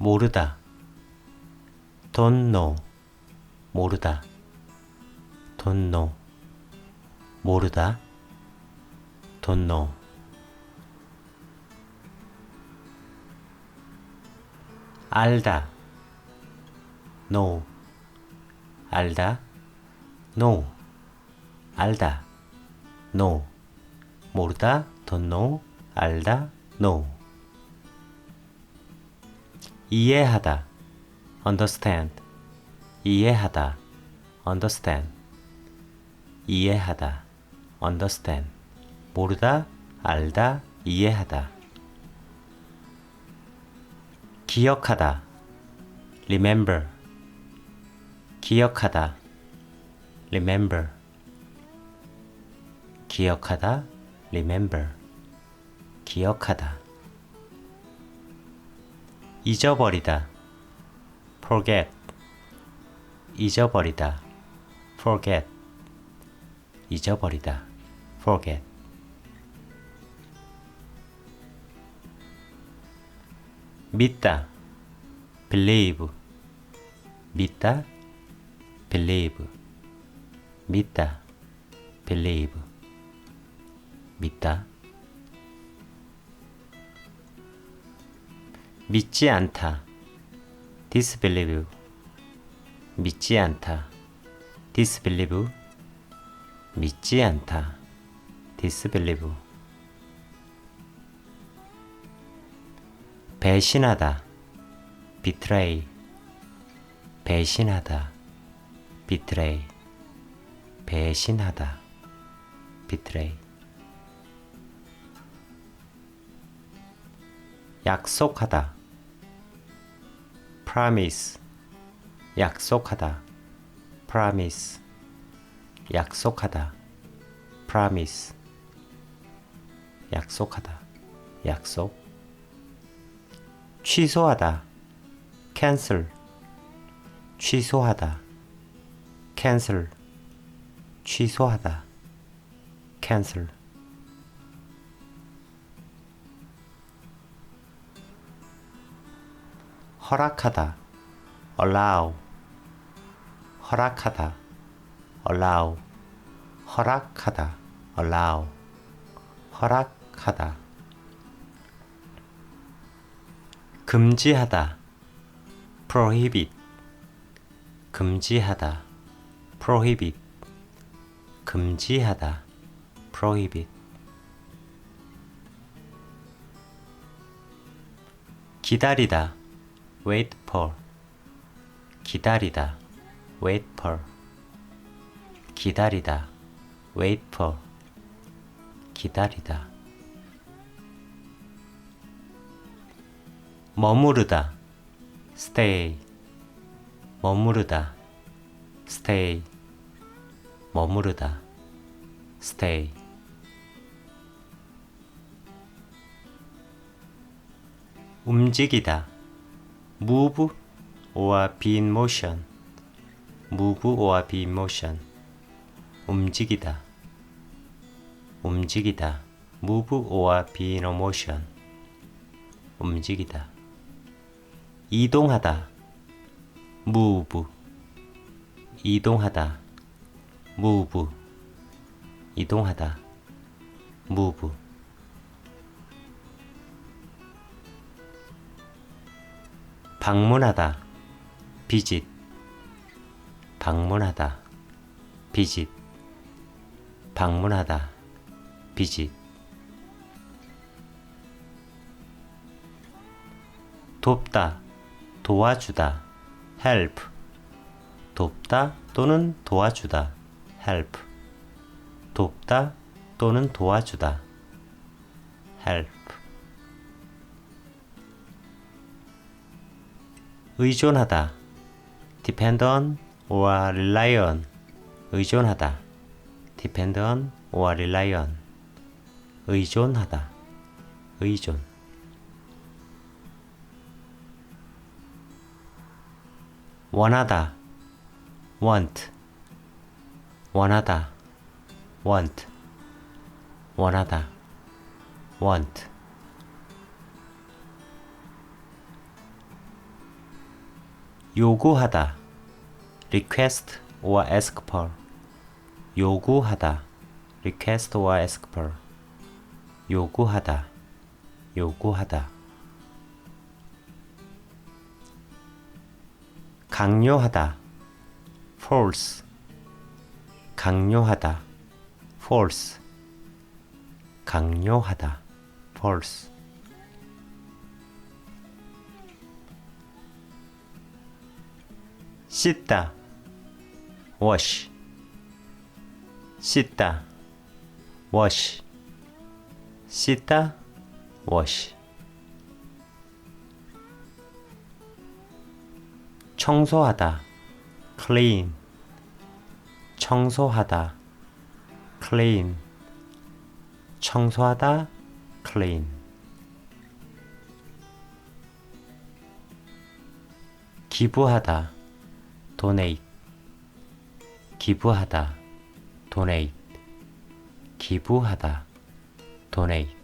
모르다. don't know. 모르다. don't know. 모르다. don't know. 알다. know. 알다. know. 알다. know. 모르다. don't know. 알다. know. 이해하다. understand. 이해하다. understand. 이해하다. understand. 모르다. 알다. 이해하다. 기억하다. remember. 기억하다. remember. 기억하다. remember. 기억하다. 잊어버리다. forget. 잊어버리다. forget. 잊어버리다. forget. 믿다. believe. 믿다. believe. 믿다. believe. 믿다. 믿지 않다. disbelieve. 믿지 않다. disbelieve. 믿지 않다. disbelieve. 배신하다. betray. 배신하다. betray. 배신하다. betray. 약속하다. promise. 약속하다. promise. 약속하다. promise. 약속하다. 약속. 취소하다. cancel. 취소하다. cancel. 취소하다. cancel. 허락하다. allow. 허락하다. allow. 허락하다. allow. 허락하다. 금지하다. prohibit. 금지하다. prohibit. 금지하다. prohibit. 기다리다. wait for. 기다리다. wait for. 기다리다. wait for. 기다리다. 머무르다. stay. 머무르다. stay. 머무르다. stay. 움직이다. move or be in motion. move or be in motion. 움직이다. 움직이다. move or be in a motion. 움직이다. 이동하다. move. 이동하다. move. 이동하다. move. 방문하다. visit. 방문하다. visit. 방문하다. visit. 돕다. 도와주다. help. 돕다 또는 도와주다. help. 돕다 또는 도와주다. help. 의존하다. depend on or rely on. 의존하다. depend on or rely on. 의존하다. 의존. 원하다. want. 원하다. want. 원하다. want. 요구하다 request or ask for 요구하다 request or ask for 요구하다 요구하다 강요하다 force 강요하다 force 강요하다 force 씻다 wash 씻다 wash 씻다 wash 청소하다 clean 청소하다 clean 청소하다 clean 기부하다 donate 기부하다 donate 기부하다 donate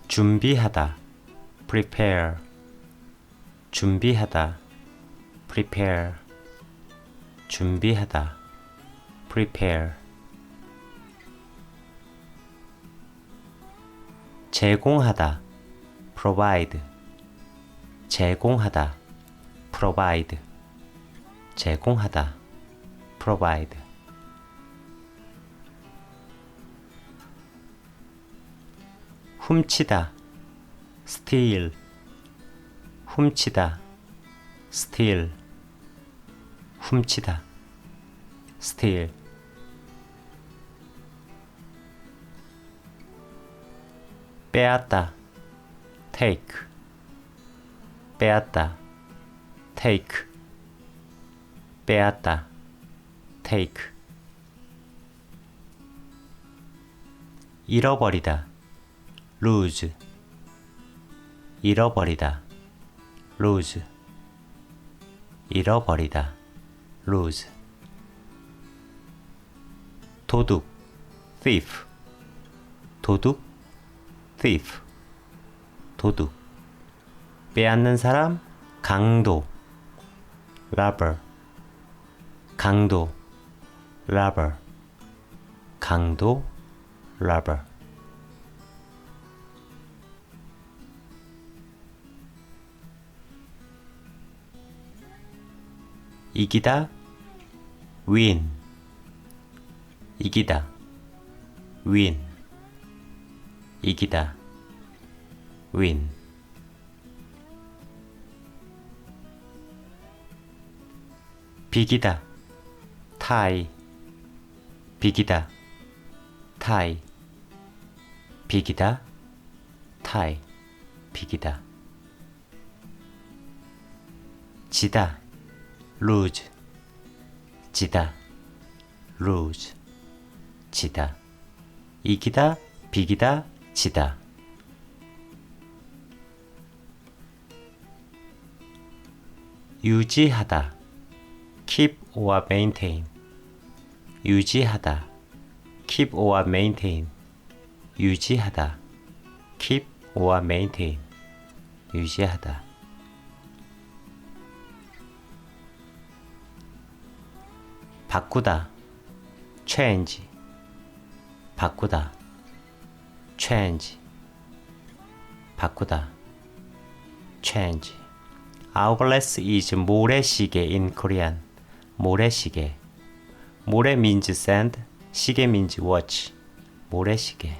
준비하다 prepare 준비하다 prepare 준비하다 prepare 제공하다 provide 제공하다 provide 제공하다 provide 훔치다 steal 훔치다 steal 훔치다 steal 빼앗다 take 빼앗다 take 빼앗다 take 잃어버리다 lose 잃어버리다 lose 잃어버리다 lose 도둑 thief 도둑 thief 도둑 빼앗는 사람 강도 robber 강도 robber 강도 robber 이기다 win 이기다 win 이기다 win 비기다 tie 비기다 tie 비기다 tie 비기다 지다 lose 지다 lose 지다 이기다 비기다 지다 유지하다 keep or maintain 유지하다 keep or maintain 유지하다 keep or maintain 유지하다 바꾸다 change 바꾸다 change 바꾸다 change Hourglass is 모래시계 in Korean 모래시계 모래 means sand 시계 means watch 모래시계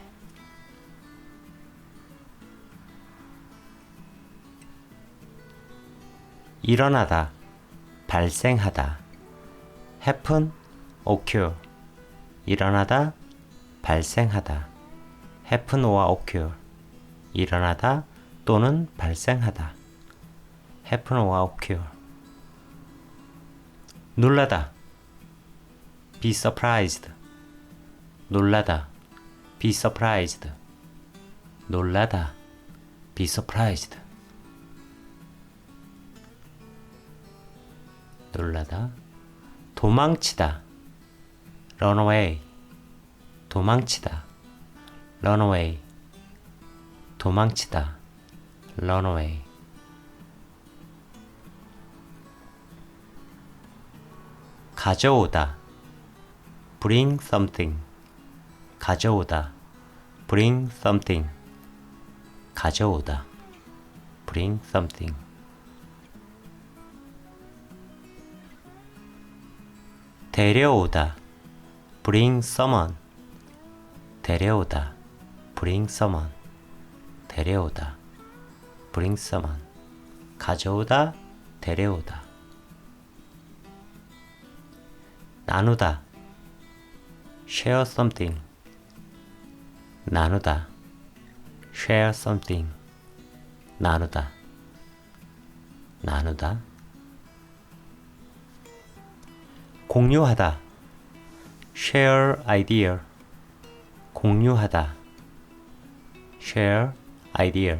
일어나다 발생하다 happen, occur 일어나다 발생하다 happen or occur 일어나다 또는 발생하다 happen or occur 놀라다 be surprised 놀라다 be surprised 놀라다 be surprised 놀라다 도망치다 run away 도망치다 run away 도망치다 run away. 가져오다. bring something. 가져오다. bring something. 가져오다. bring something. 데려오다. bring someone. 데려오다. bring someone. 데려오다. bring someone. 가져오다. 데려오다. 나누다. share something. 나누다. share something. 나누다. 나누다. 공유하다. share idea. 공유하다. share idea.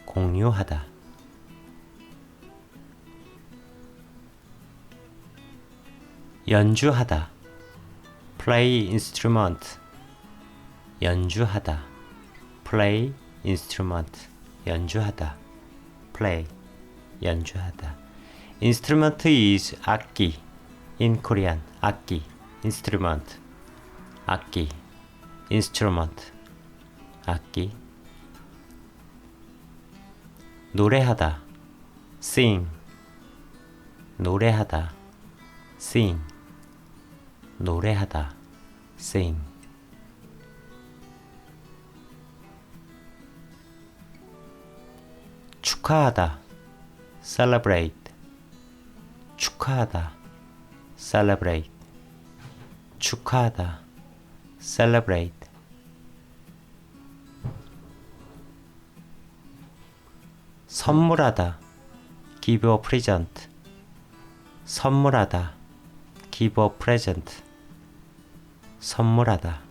공유하다. 연주하다. play instrument. 연주하다. play instrument. 연주하다. play. 연주하다. instrument is 악기. in Korean. 악기. instrument. 악기. instrument. 악기. 노래하다. sing. 노래하다. sing. 노래하다. sing. 축하하다. celebrate. 축하하다. celebrate. 축하하다. celebrate. 선물하다. give a present. 선물하다. give a present. 선물하다.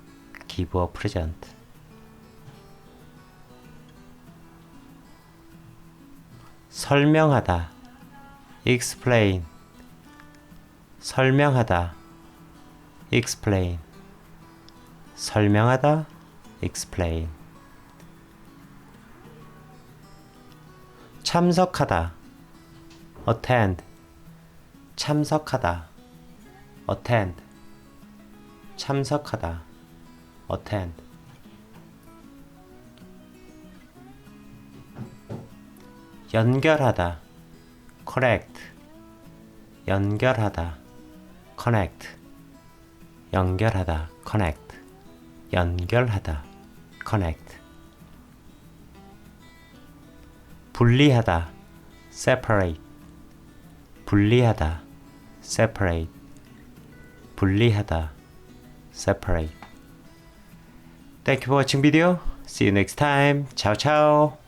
give a present. 설명하다. explain. 설명하다. explain. 설명하다. explain. 참석하다. attend. 참석하다. attend. 참석하다. attend. 연결하다. connect. 연결하다. connect. 연결하다. connect. 연결하다. connect. 분리하다. separate. 분리하다. separate. 분리하다. separate. Thank you for watching video. See you next time. Ciao, ciao.